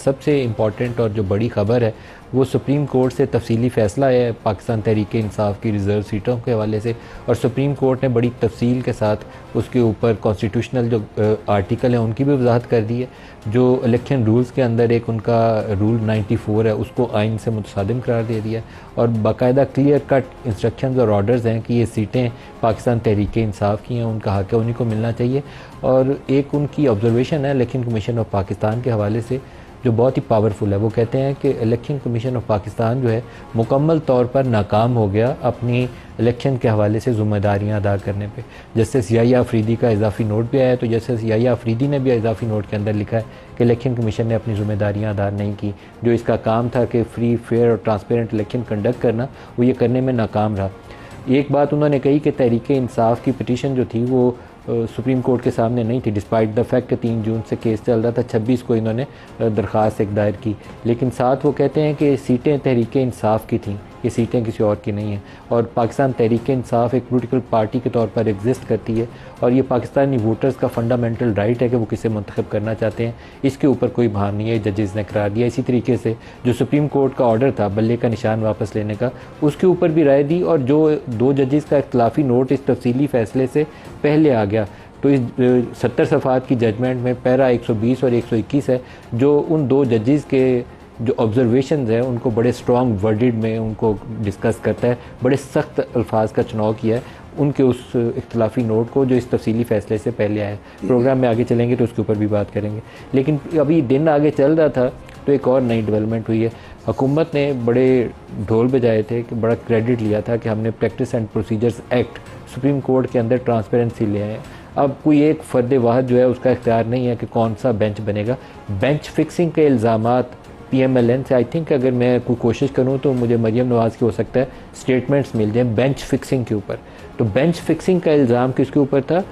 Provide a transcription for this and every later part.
सबसे इम्पॉर्टेंट और जो बड़ी ख़बर है वो सुप्रीम कोर्ट से तफसीली फ़ैसला है पाकिस्तान तहरीक इंसाफ की रिज़र्व सीटों के हवाले से, और सुप्रीम कोर्ट ने बड़ी तफसील के साथ उसके ऊपर कॉन्स्टिट्यूशनल जो आर्टिकल हैं उनकी भी वजाहत कर दी है। जो इलेक्शन रूल्स के अंदर एक उनका रूल 94 है उसको आइन से मुतसादिम करार दे दिया है, और बाकायदा क्लियर कट इंस्ट्रक्शंस और ऑर्डर्स हैं कि ये सीटें पाकिस्तान तहरीक इंसाफ की हैं, उनका हक़ है, उन्हीं को मिलना चाहिए। और एक उनकी ऑब्जर्वेशन है इलेक्शन कमीशन ऑफ पाकिस्तान के हवाले से जो बहुत ही पावरफुल है। वो कहते हैं कि इलेक्शन कमीशन ऑफ पाकिस्तान जो है मुकम्मल तौर पर नाकाम हो गया अपनी इलेक्शन के हवाले से ज़िम्मेदारियाँ अदा करने पे। जस्टिस याहिया अफरीदी का इजाफी नोट भी आया, तो जस्टिस याहिया अफरीदी ने भी इजाफी नोट के अंदर लिखा है कि इलेक्शन कमीशन ने अपनी ज़िम्मेदारियाँ अदा नहीं की। जो इसका काम था कि फ्री फेयर और ट्रांसपेरेंट इलेक्शन कंडक्ट करना, वो ये करने में नाकाम रहा। एक बात उन्होंने कही कि तहरीक इंसाफ की पिटीशन जो थी वो सुप्रीम कोर्ट के सामने नहीं थी, डिस्पाइट द फैक्ट कि 3 जून से केस चल रहा था, 26 को इन्होंने दरख्वास्त एक दायर की। लेकिन साथ वो कहते हैं कि सीटें तहरीक इंसाफ की थीं, ये सीटें किसी और की नहीं हैं, और पाकिस्तान तहरीक इंसाफ एक पॉलिटिकल पार्टी के तौर पर एग्जिस्ट करती है, और ये पाकिस्तानी वोटर्स का फंडामेंटल राइट है कि वो किसे मुंतखब करना चाहते हैं, इसके ऊपर कोई भार नहीं है, जजेस ने करार दिया। इसी तरीके से जो सुप्रीम कोर्ट का ऑर्डर था बल्ले का निशान वापस लेने का, उसके ऊपर भी राय दी, और जो 2 जजेस का इख्तलाफी नोट इस तफसीली फ़ैसले से पहले आ गया, तो इस 70 सफ़ात की जजमेंट में पैरा 120 और 121 है, जो उन 2 जजेस के जो ऑब्जर्वेशंस हैं उनको बड़े स्ट्रॉन्ग वर्डिड में उनको डिस्कस करता है, बड़े सख्त अल्फाज का चुनाव किया है उनके उस इख्तलाफी नोट को जो इस तफसीली फ़ैसले से पहले आया है। प्रोग्राम में आगे चलेंगे तो उसके ऊपर भी बात करेंगे, लेकिन अभी दिन आगे चल रहा था तो एक और नई डेवलपमेंट हुई है। हुकूमत ने बड़े ढोल बजाए थे कि बड़ा क्रेडिट लिया था कि हमने practice and procedures act supreme court के अंदर ट्रांसपेरेंसी ले आए। अब कोई एक फ़र्द वाहद जो है उसका इख्तियार नहीं है कि कौन सा बेंच बनेगा। बेंच फिक्सिंग के इल्ज़ामात PMLN से आई थिंक अगर मैं कोई कोशिश करूं तो मुझे मरियम नवाज़ की हो सकता है स्टेटमेंट्स मिल जाएं बेंच फिक्सिंग के ऊपर। तो बेंच फिक्सिंग का इल्ज़ाम किसके ऊपर था?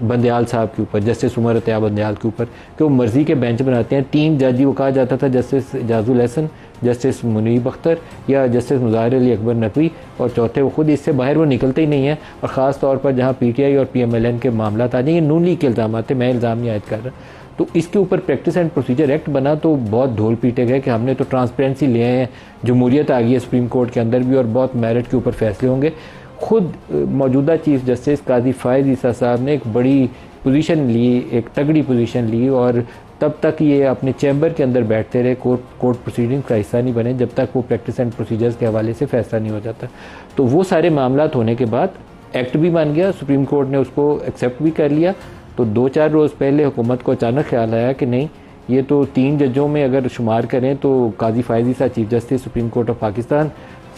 बंदयाल साहब के ऊपर, जस्टिस उमर अतिया बंदयाल के ऊपर, कि वो मर्ज़ी के बेंच बनाते हैं। 3 जज वो कहा जाता था, जस्टिस एजाजुल हसन, जस्टिस मुनीब अख्तर या जस्टिस मुज़ाहिर अली अकबर नकवी, और चौथे वो खुद, इससे बाहर वो निकलते ही नहीं है। और ख़ास तौर पर जहाँ PTI और PMLN के मामला आ जाएंगे, नून लीग के इल्ज़ाम आते, मैं इल्ज़ाम नहीं आयद कर रहा, तो इसके ऊपर प्रैक्टिस एंड प्रोसीजर एक्ट बना तो बहुत ढोल पीटे गए कि हमने तो ट्रांसपेरेंसी ले आए हैं, जमहूरियत आ गई है सुप्रीम कोर्ट के अंदर भी, और बहुत मेरिट के ऊपर फैसले होंगे। खुद मौजूदा चीफ जस्टिस काजी फ़ायज़ ईसा साहब ने एक बड़ी पोजीशन ली, एक तगड़ी पोजीशन ली, और तब तक ये अपने चैम्बर के अंदर बैठते रहे, कोर्ट प्रोसीडिंग्स का हिस्सा नहीं बने जब तक वो प्रैक्टिस एंड प्रोसीजर्स के हवाले से फ़ैसला नहीं हो जाता। तो वो सारे मामला होने के बाद एक्ट भी बन गया, सुप्रीम कोर्ट ने उसको एक्सेप्ट भी कर लिया। तो 2-4 रोज़ पहले हुकूमत को अचानक ख्याल आया कि नहीं, ये तो 3 जजों में अगर शुमार करें तो Qazi Faez Isa chief justice supreme court of Pakistan,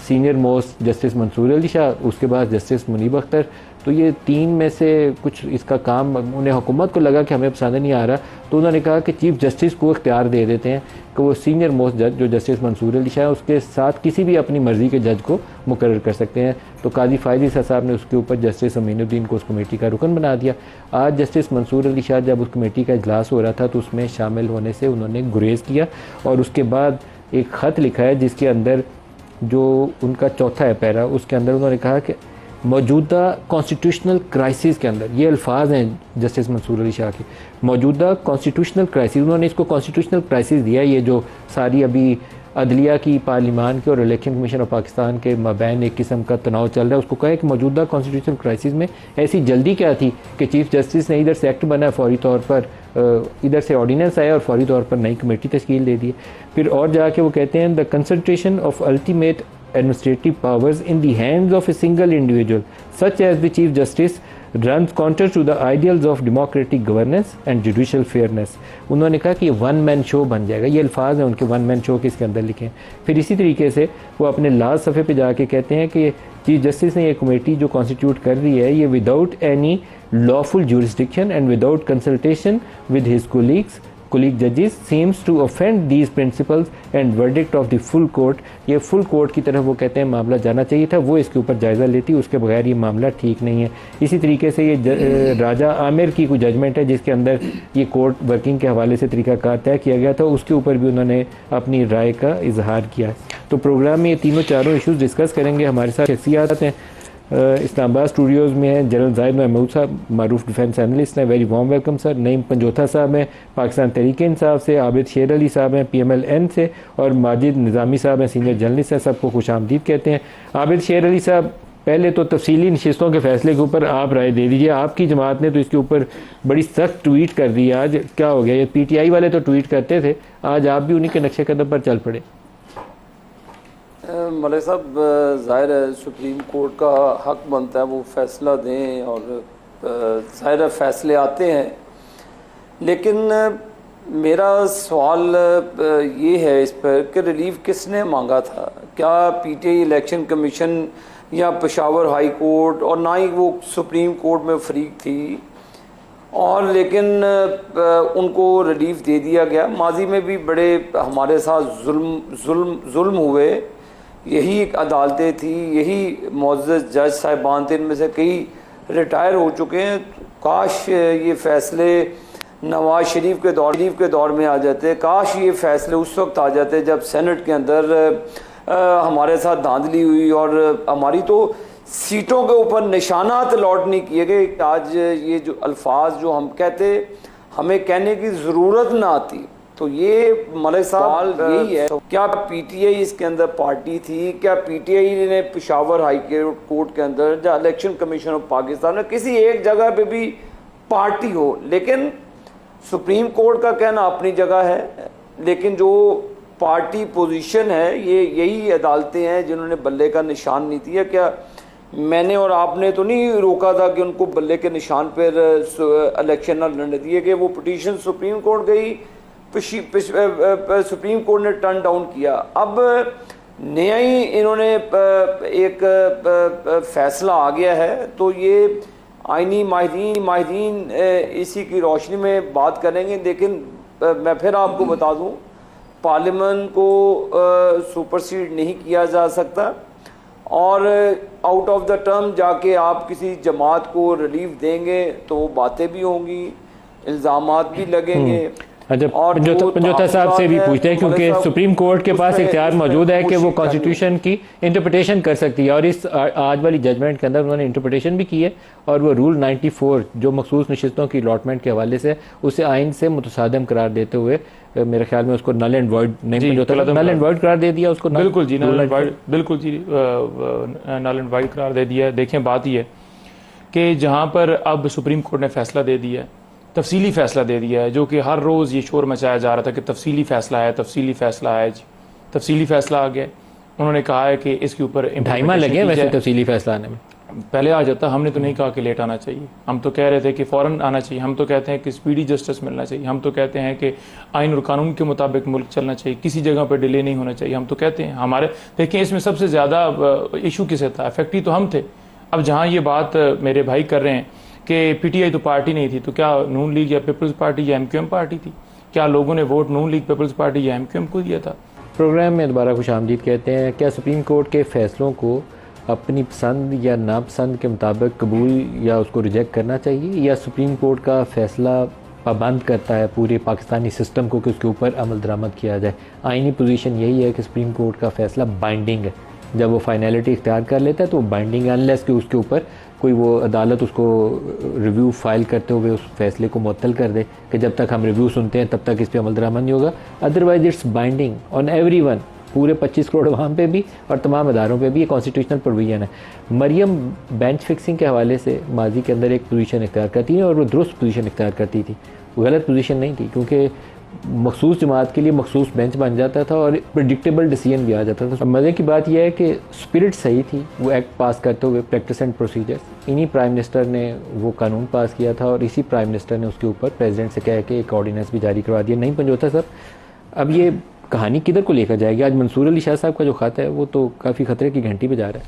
senior most justice Mansoor Ali Shah, उसके बाद जस्टिस मुनीब अख्तर, तो ये 3 में से कुछ इसका काम उन्हें हुकूमत को लगा कि हमें पसंद नहीं आ रहा, तो उन्होंने कहा कि चीफ जस्टिस को इख्तियार दे देते हैं कि वो सीनियर मोस्ट जज जो जस्टिस मंसूर अली शाह, उसके साथ किसी भी अपनी मर्ज़ी के जज को मुकर्रर कर सकते हैं। तो काजी फ़ायज़ ईसा साहब ने उसके ऊपर जस्टिस अमीनुद्दीन को उस कमेटी का रुकन बना दिया। आज जस्टिस मंसूर अली शाह जब उस कमेटी का इजलास हो रहा था तो उसमें शामिल होने से उन्होंने गुरेज़ किया, और उसके बाद एक ख़त लिखा है जिसके अंदर जो उनका चौथा है पैरा, उसके अंदर उन्होंने कहा कि मौजूदा कॉन्स्टिट्यूशनल क्राइसिस के अंदर, ये अल्फाज हैं जस्टिस मंसूर अली शाह के, मौजूदा कॉन्स्टिट्यूशनल क्राइसिस, उन्होंने इसको कॉन्स्टिट्यूशनल क्राइसिस दिया। ये जो सारी अभी अदलिया की, पार्लिमान के और इलेक्शन कमीशन ऑफ पाकिस्तान के मबैन एक किस्म का तनाव चल रहा है, उसको कहा है कि मौजूदा कॉन्स्टिट्यूशनल क्राइसिस में ऐसी जल्दी क्या थी कि चीफ जस्टिस ने इधर से एक्ट बना, फौरी तौर पर इधर से ऑर्डिनेंस आया और फौरी तौर पर नई कमेटी तश्कील दे दी। फिर और जाके वो कहते हैं the concentration of ultimate administrative powers in the hands of a single individual such as the chief justice runs counter to the ideals of democratic governance and judicial fairness। उन्होंने कहा कि ये वन मैन शो बन जाएगा, ये अल्फाज हैं उनके, वन मैन शो के इसके अंदर लिखे हैं। फिर इसी तरीके से वो अपने लास्ट सफ़े पे जाके कहते हैं कि चीफ जस्टिस ने ये कमेटी जो कॉन्स्टिट्यूट कर रही है ये without any lawful jurisdiction and without consultation with his colleague judges seems to offend these principles and verdict of the full court। ये फुल कोर्ट की तरफ वो कहते हैं मामला जाना चाहिए था, वो इसके ऊपर जायज़ा लेती, उसके बगैर ये मामला ठीक नहीं है। इसी तरीके से ये राजा आमिर की कोई जजमेंट है जिसके अंदर ये कोर्ट वर्किंग के हवाले से तरीक़ाकार तय किया गया था, उसके ऊपर भी उन्होंने अपनी राय का इजहार किया। तो प्रोग्राम में ये तीनों चारों इशूज़ डिस्कस करेंगे। हमारे साथ शख्सियात हैं इस्लामाबाद स्टूडियोज़ में हैं जनरल जाहिद महमूद साहब, मारूफ डिफेंस एनालिस्ट हैं, very warm welcome sir. Naeem Panjotha साहब हैं पाकिस्तान तहरीक-ए-इंसाफ से, आबिद शेर अली साहब हैं PMLN से, और माजिद निज़ामी साहब हैं सीनियर जर्नलिस्ट हैं। सबको खुशामदीद कहते हैं। आबिद शेर अली साहब, पहले तो तफसीली नशिस्तों के फैसले के ऊपर आप राय दे दीजिए। आपकी जमात ने तो इसके ऊपर बड़ी सख्त ट्वीट कर दी। आज क्या हो गया? ये PTI वाले तो ट्वीट करते थे, आज आप भी उन्हीं के नक्शे कदम पर चल पड़े। मलिक साहब, ज़ाहिर है सुप्रीम कोर्ट का हक बनता है वो फ़ैसला दें, और ज़ाहिर है फ़ैसले आते हैं, लेकिन मेरा सवाल ये है इस पर कि रिलीफ किसने मांगा था? क्या PTI इलेक्शन कमीशन या पेशावर हाई कोर्ट, और ना ही वो सुप्रीम कोर्ट में फरीक थी, और लेकिन उनको रिलीफ दे दिया गया। माजी में भी बड़े हमारे साथ जुल्म हुए, यही अदालतें थी, यही मुअज़्ज़ज़ जज साहिबान थे, इनमें से कई रिटायर हो चुके हैं। काश ये फ़ैसले नवाज शरीफ के दौर में आ जाते, काश ये फ़ैसले उस वक्त आ जाते जब सेनेट के अंदर हमारे साथ धांधली हुई और हमारी तो सीटों के ऊपर निशानात अलॉट नहीं किए गए। आज ये जो अल्फाज जो हम कहते, हमें कहने की ज़रूरत ना आती। तो ये मलिक साहब यही है, क्या PTI इसके अंदर पार्टी थी? क्या PTI ने पेशावर हाई कोर्ट के अंदर या इलेक्शन कमीशन ऑफ पाकिस्तान में किसी एक जगह पे भी पार्टी हो? लेकिन सुप्रीम कोर्ट का कहना अपनी जगह है, लेकिन जो पार्टी पोजीशन है ये यही अदालतें हैं जिन्होंने बल्ले का निशान नहीं दिया। क्या मैंने और आपने तो नहीं रोका था कि उनको बल्ले के निशान पर इलेक्शन न लड़ने दिए गए? वो पिटीशन सुप्रीम कोर्ट गई, सुप्रीम कोर्ट ने टर्न डाउन किया। अब नया ही इन्होंने एक फैसला आ गया है, तो ये आईनी माहिरीन इसी की रोशनी में बात करेंगे। लेकिन मैं फिर आपको बता दूं, पार्लियामेंट को सुपरसीड नहीं किया जा सकता, और आउट ऑफ द टर्म जाके आप किसी जमात को रिलीफ देंगे तो वो बातें भी होंगी, इल्ज़ामात भी लगेंगे। अच्छा, पंजोथा साहब से भी पूछते हैं, क्योंकि सुप्रीम कोर्ट के पास इख्तियार मौजूद है कि वो कॉन्स्टिट्यूशन की इंटरप्रिटेशन कर सकती है, और इस आज वाली जजमेंट के अंदर उन्होंने इंटरप्रिटेशन भी की है, और वो रूल 94 जो मखसूस नशिस्तों की अलॉटमेंट के हवाले से उसे आइन से मुतसादम करार देते हुए मेरे ख्याल में उसको null and void null and void करार दे दिया उसको। बिल्कुल जी, नल एंड वॉइड, बिल्कुल जी, नल एंड वॉइड करार दे दिया है। देखें, बात यह है कि जहाँ पर अब सुप्रीम कोर्ट ने फैसला दे दिया है, तफसीली फ़ैसला दे दिया है, जो कि हर रोज़ ये शोर मचाया जा रहा था कि तफसीली फ़ैसला है, तफसीली फ़ैसला है जी, तफसीली फ़ैसला आ गया। उन्होंने कहा है कि इसके ऊपर ढाई लगे वैसे तफसीली फ़ैसला आने में, पहले आ जाता। हमने तो नहीं कहा कि लेट आना चाहिए, हम तो कह रहे थे कि फ़ौरन आना चाहिए। हम तो कहते हैं कि स्पीडी जस्टिस मिलना चाहिए। हम तो कहते हैं कि आइन और कानून के मुताबिक मुल्क चलना चाहिए, किसी जगह पर डिले नहीं होना चाहिए। हम तो कहते हैं हमारे, देखिए इसमें सबसे ज़्यादा इशू किसे था? इफेक्टिव तो हम थे। अब जहाँ ये बात मेरे भाई कर रहे हैं कि PTI तो पार्टी नहीं थी, तो क्या नून लीग या पीपल्स पार्टी या MQM पार्टी थी? क्या लोगों ने वोट नून लीग, पीपल्स पार्टी या MQM को दिया था? प्रोग्राम में दोबारा खुशामदीद कहते हैं। क्या सुप्रीम कोर्ट के फैसलों को अपनी पसंद या नापसंद के मुताबिक कबूल या उसको रिजेक्ट करना चाहिए, या सुप्रीम कोर्ट का फैसला पाबंद करता है पूरे पाकिस्तानी सिस्टम को कि उसके ऊपर अमल दरामद किया जाए? आइनी पोजीशन यही है कि सुप्रीम कोर्ट का फैसला बाइंडिंग है। जब वो फाइनलिटी इख्तियार कर लेता है तो वो बाइंडिंग, अनलेस कि उसके ऊपर कोई वो अदालत उसको रिव्यू फाइल करते हुए उस फैसले को मुअत्तल कर दे कि जब तक हम रिव्यू सुनते हैं तब तक इस पर अमल दरामद नहीं होगा। Otherwise it's binding on everyone, पूरे 25 करोड़ अवाम पे भी और तमाम अदारों पे भी। ये कॉन्स्टिट्यूशनल प्रोविजन है। मरियम बेंच फिक्सिंग के हवाले से माजी के अंदर एक पोजीशन इख्तियार करती है, और वो दुरुस्त पोजीशन इख्तियार करती थी, गलत पोजीशन नहीं थी, क्योंकि मखसूस जमात के लिए मखसूस बेंच बन जाता था और प्रेडिक्टेबल डिसीजन भी आ जाता था। मज़े की बात यह है कि स्पिरिट सही थी, वो एक्ट पास करते हुए प्रैक्टिस एंड प्रोसीजर्स। इन्हीं प्राइम मिनिस्टर ने वो कानून पास किया था, और इसी प्राइम मिनिस्टर ने उसके ऊपर प्रेसिडेंट से कह के एक ऑर्डिनेंस भी जारी करवा दिया। नहीं पंजोथा साहब, अब ये कहानी किधर को लेकर जाएगी? आज मंसूर अली शाह साहब का जो खत है वो तो काफ़ी खतरे की घंटी पे जा रहा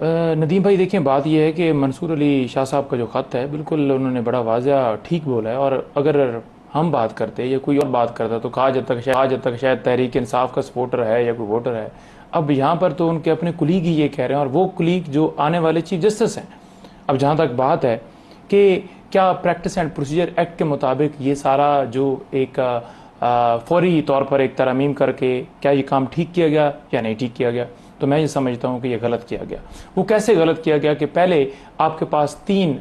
है। नदीम भाई, देखें बात यह है कि मंसूर अली शाह साहब का जो खत है, बिल्कुल उन्होंने बड़ा वाज़ह ठीक बोला है। और अगर हम बात करते या कोई और बात करता तो कहा जब तक शायद तहरीक इंसाफ का सपोर्टर है या कोई वोटर है। अब यहाँ पर तो उनके अपने कुलीग ही ये कह रहे हैं, और वो कुलीग जो आने वाले चीफ जस्टिस हैं। अब जहाँ तक बात है कि क्या प्रैक्टिस एंड प्रोसीजर एक्ट के मुताबिक ये सारा जो एक फौरी तौर पर एक तरमीम करके क्या ये काम ठीक किया गया या नहीं ठीक किया गया, तो मैं ये समझता हूँ कि ये गलत किया गया। वो कैसे गलत किया गया कि पहले आपके पास 3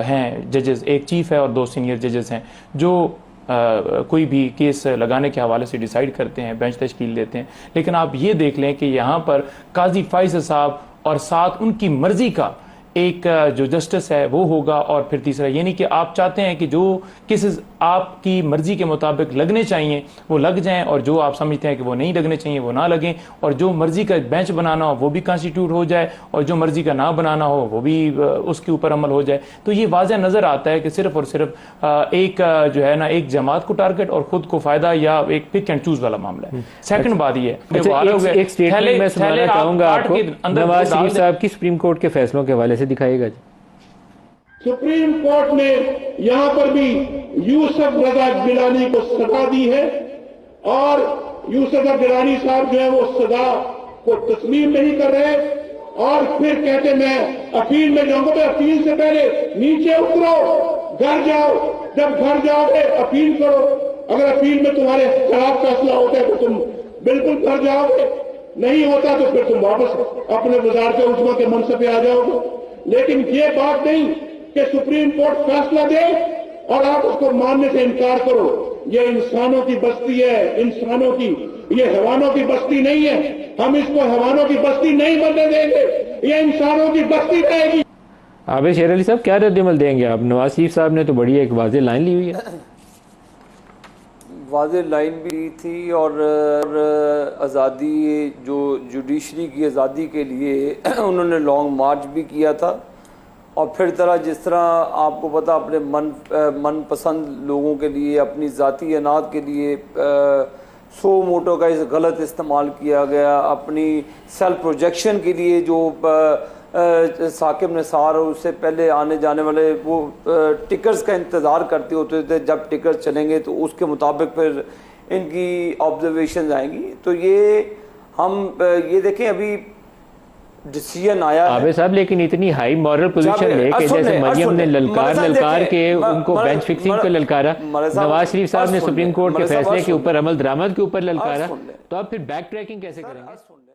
हैं जजेस, एक चीफ है और 2 सीनियर जजेस हैं जो कोई भी केस लगाने के हवाले से डिसाइड करते हैं, बेंच तश्कील देते हैं। लेकिन आप ये देख लें कि यहाँ पर काजी फैसल साहब और साथ उनकी मर्जी का एक जो जस्टिस है वो होगा, और फिर तीसरा ये नहीं कि आप चाहते हैं कि जो केसेस आपकी मर्जी के मुताबिक लगने चाहिए वो लग जाएं, और जो आप समझते हैं कि वो नहीं लगने चाहिए वो ना लगें, और जो मर्जी का बेंच बनाना हो वो भी कॉन्स्टिट्यूट हो जाए, और जो मर्जी का ना बनाना हो वो भी उसके ऊपर अमल हो जाए। तो ये वाज़ह नज़र आता है कि सिर्फ और सिर्फ एक जो है ना एक जमात को टारगेट और खुद को फायदा या एक पिक एंड चूज वाला मामला है। सेकंड बात ये एक स्टेटमेंट मैं सुनाना चाहूंगा आपको, नवाज शरीफ साहब की सुप्रीम कोर्ट के फैसलों के हवाले से दिखाएगा जी। सुप्रीम कोर्ट ने यहां पर भी यूसुफ रजा गिलानी को सजा दी है, और यूसुफ गिलानी साहब जो है वो सजा को तस्लीम नहीं कर रहे, और फिर कहते मैं अपील में जाऊंगा। तो अपील से पहले नीचे उतरो, घर जाओ, जब घर जाओगे अपील करो। अगर अपील में तुम्हारे खिलाफ फैसला होता है तो तुम बिल्कुल घर जाओगे, नहीं होता तो फिर तुम वापस अपने वजारत उज़्मा के मनसब पे आ जाओगे। लेकिन ये बात नहीं कि सुप्रीम कोर्ट फैसला दे और आप उसको मानने से इनकार करो। ये इंसानों की बस्ती है, इंसानों की, ये हैवानों की बस्ती नहीं है। हम इसको हैवानों की बस्ती नहीं बनने देंगे, ये इंसानों की बस्ती रहेगी। आबिद शेर अली साहब, क्या रद्द-ए-अमल देंगे आप? नवाज शरीफ साहब ने तो बड़ी एक वाज़ेह लाइन ली हुई है। वाज़ेह लाइन भी थी, और आज़ादी, जो जुडिशरी की आज़ादी के लिए उन्होंने लॉन्ग मार्च भी किया था। और फिर जिस तरह आपको पता अपने मनपसंद लोगों के लिए, अपनी ज़ाती अनाद के लिए सो मोटो का गलत इस्तेमाल किया गया, अपनी सेल्फ प्रोजेक्शन के लिए जो साकिब निसार और उससे पहले आने जाने वाले वो टिकट्स का इंतज़ार करते होते थे, जब टिकट्स चलेंगे तो उसके मुताबिक फिर इनकी ऑब्जर्वेशन आएंगी। तो ये हम ये देखें, अभी डिसीजन आया आबिद साहब, लेकिन इतनी हाई मॉरल पोजीशन है कि जैसे मरियम ने ललकार के उनको बेंच फिक्सिंग को ललकारा, नवाज शरीफ साहब ने सुप्रीम कोर्ट के फैसले के ऊपर, अमल दरामद के ऊपर ललकारा, तो आप फिर बैक ट्रैकिंग कैसे करेंगे?